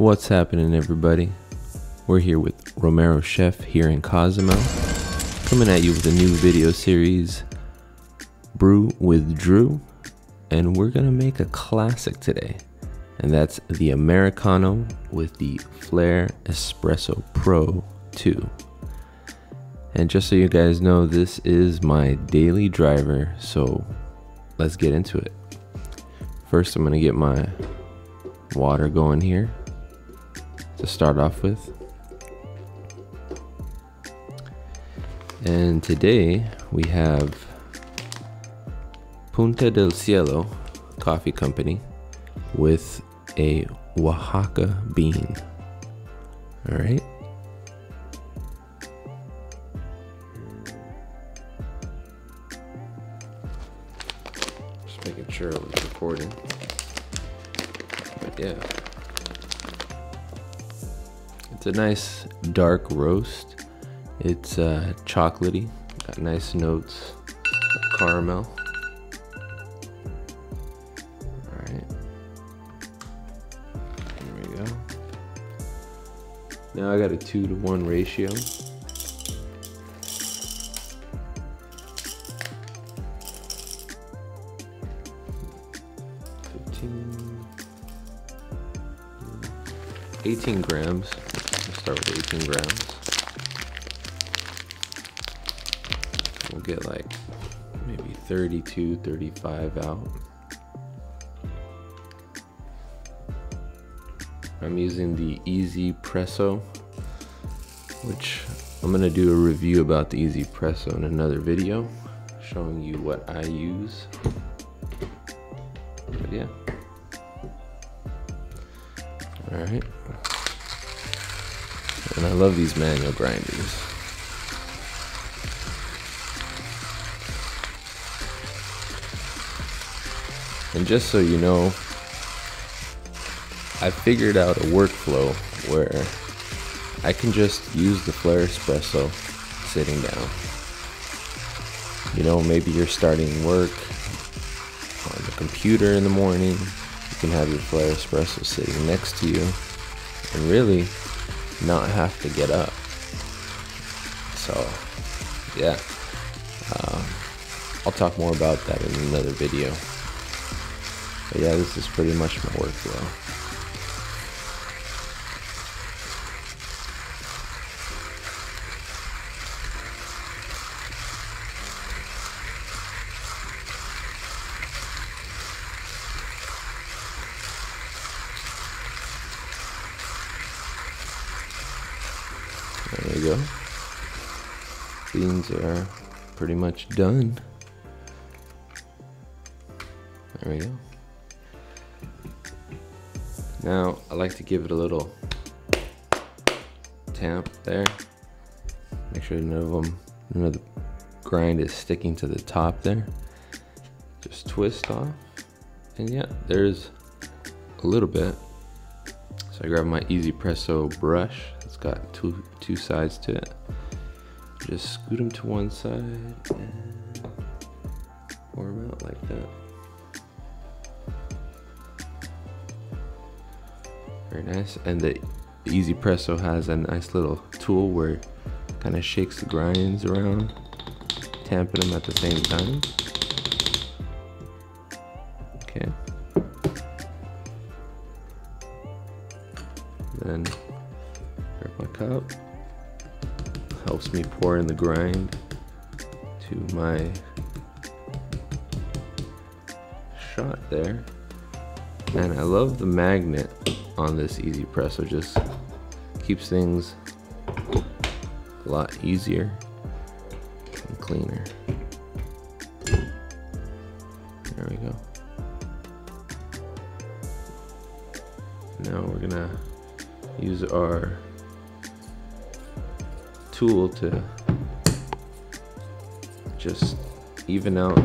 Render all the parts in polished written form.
What's happening, everybody? We're here with Romero Chef here in Cozumel, coming at you with a new video series, Brew with Drew, and we're gonna make a classic today, and that's the Americano with the Flair Espresso Pro 2. And just so you guys know, this is my daily driver, so let's get into it. First, I'm gonna get my water going here to start off with. And today we have Punta del Cielo Coffee Company with a Oaxaca bean. All right. Just making sure it was recording. But yeah. It's a nice dark roast. It's chocolatey, got nice notes of caramel. Alright, there we go. Now I got a 2-to-1 ratio. 18 grams. Let's start with 18 grams. We'll get like maybe 32, 35 out. I'm using the Easy Presso, which I'm gonna do a review about the Easy Presso in another video, showing you what I use. But yeah. All right. And I love these manual grinders. And just so you know, I figured out a workflow where I can just use the Flair Espresso sitting down. You know, maybe you're starting work on the computer in the morning. You can have your Flair Espresso sitting next to you and really not have to get up. So yeah, I'll talk more about that in another video. But yeah, this is pretty much my workflow. There we go. Beans are pretty much done. There we go. Now I like to give it a little tamp there. Make sure none of the grind is sticking to the top there. Just twist off, and yeah, there's a little bit. So I grab my Easy Presso brush. It's got two sides to it. Just scoot them to one side and pour them out like that. Very nice. And the Easy Presso has a nice little tool where it kind of shakes the grinds around, tamping them at the same time. Okay. Then grab my cup. Helps me pour in the grind to my shot there. And I love the magnet on this Easy Presso. Just keeps things a lot easier and cleaner. There we go. Now we're gonna use our tool to just even out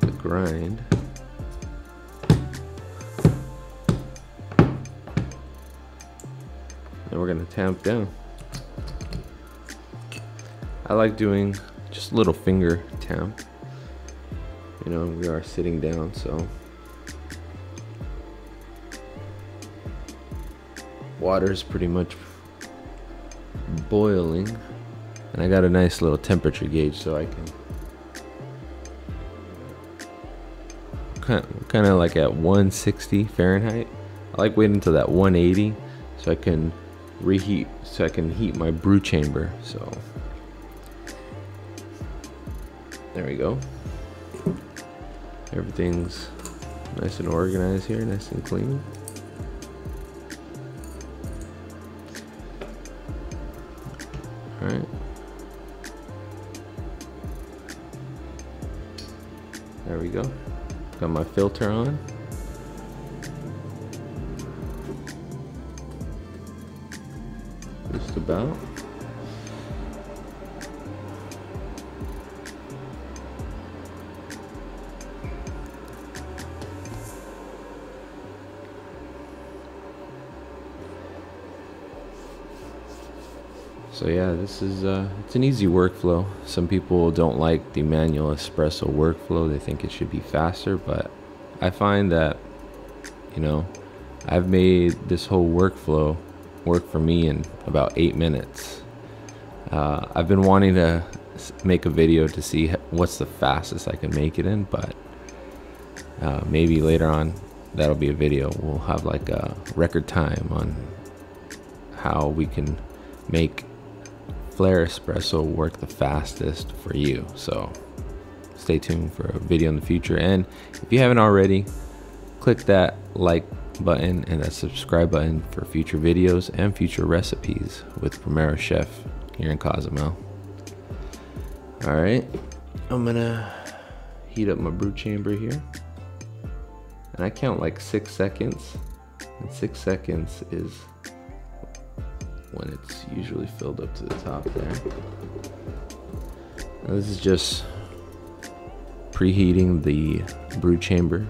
the grind. And we're gonna tamp down. I like doing just a little finger tamp. You know, we are sitting down, so water's pretty much boiling, and I got a nice little temperature gauge so I can kind of like at 160 Fahrenheit. I like waiting until that 180 so I can reheat, so I can heat my brew chamber. So there we go. Everything's nice and organized here, nice and clean. All right. There we go. Got my filter on. Just about. So yeah, this is it's an easy workflow. Some people don't like the manual espresso workflow. They think it should be faster, but I find that, you know, I've made this whole workflow work for me in about 8 minutes. I've been wanting to make a video to see what's the fastest I can make it in, but maybe later on that'll be a video. We'll have like a record time on how we can make Flair Espresso work the fastest for you. So stay tuned for a video in the future, and if you haven't already, click that like button and that subscribe button for future videos and future recipes with Romero Chef here in Cozumel. All right, I'm gonna heat up my brew chamber here, and I count like 6 seconds, and 6 seconds is when it's usually filled up to the top there. Now this is just preheating the brew chamber.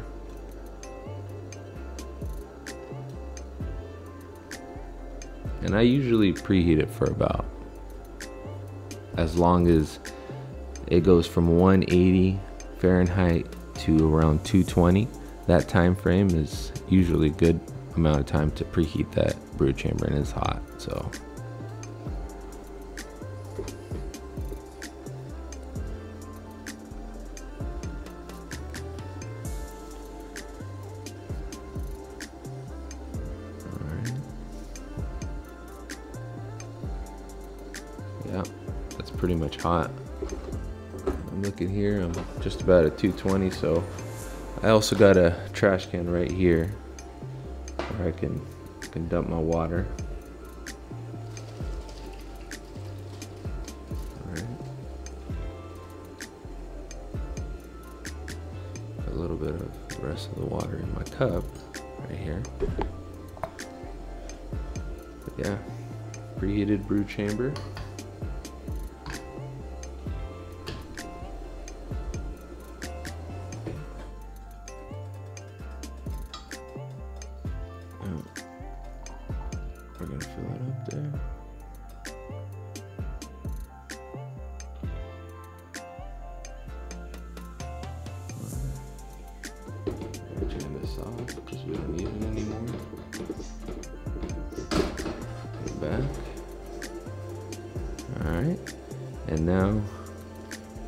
And I usually preheat it for about as long as it goes from 180 Fahrenheit to around 220. That time frame is usually a good amount of time to preheat that brew chamber, and it's hot. So yeah, that's pretty much hot. I'm looking here, I'm just about at 220, so I also got a trash can right here where I can dump my water. Alright. A little bit of the rest of the water in my cup right here. But yeah, preheated brew chamber. We're gonna fill it up there. Turn this off because we don't need it anymore. Put it back. Alright. And now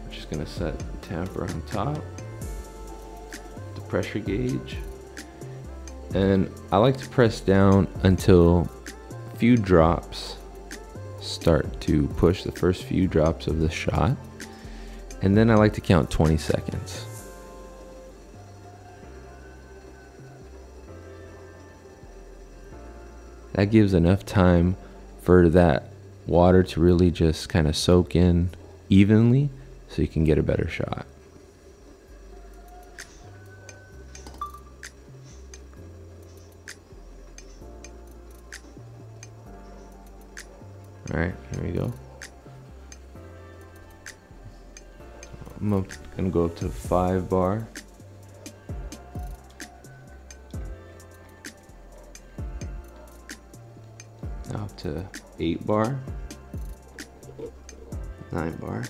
we're just gonna set the tamper on top. The pressure gauge. And I like to press down until a few drops start to push, the first few drops of the shot. And then I like to count 20 seconds. That gives enough time for that water to really just kind of soak in evenly so you can get a better shot. Alright, here we go. I'm gonna go up to 5 bar. Now up to 8 bar. 9 bar.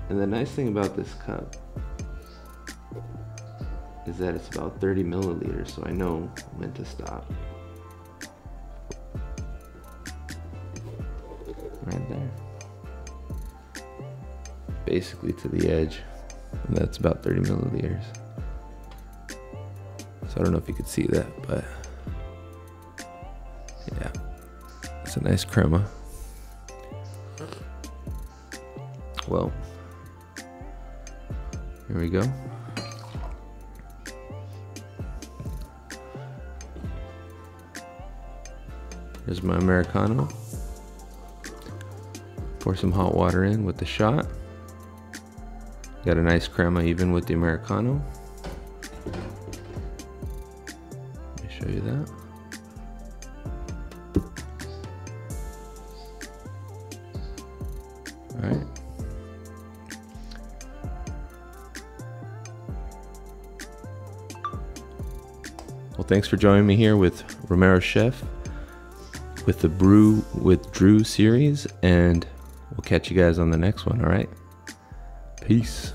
And the nice thing about this cup is that it's about 30 milliliters, so I know when to stop. Right there. Basically to the edge. And that's about 30 milliliters. So I don't know if you could see that, but yeah, it's a nice crema. Well, here we go. Here's my Americano. Pour some hot water in with the shot. Got a nice crema even with the Americano. Let me show you that. All right. Well, thanks for joining me here with Romero Chef with the Brew with Drew series, and we'll catch you guys on the next one, all right? Peace.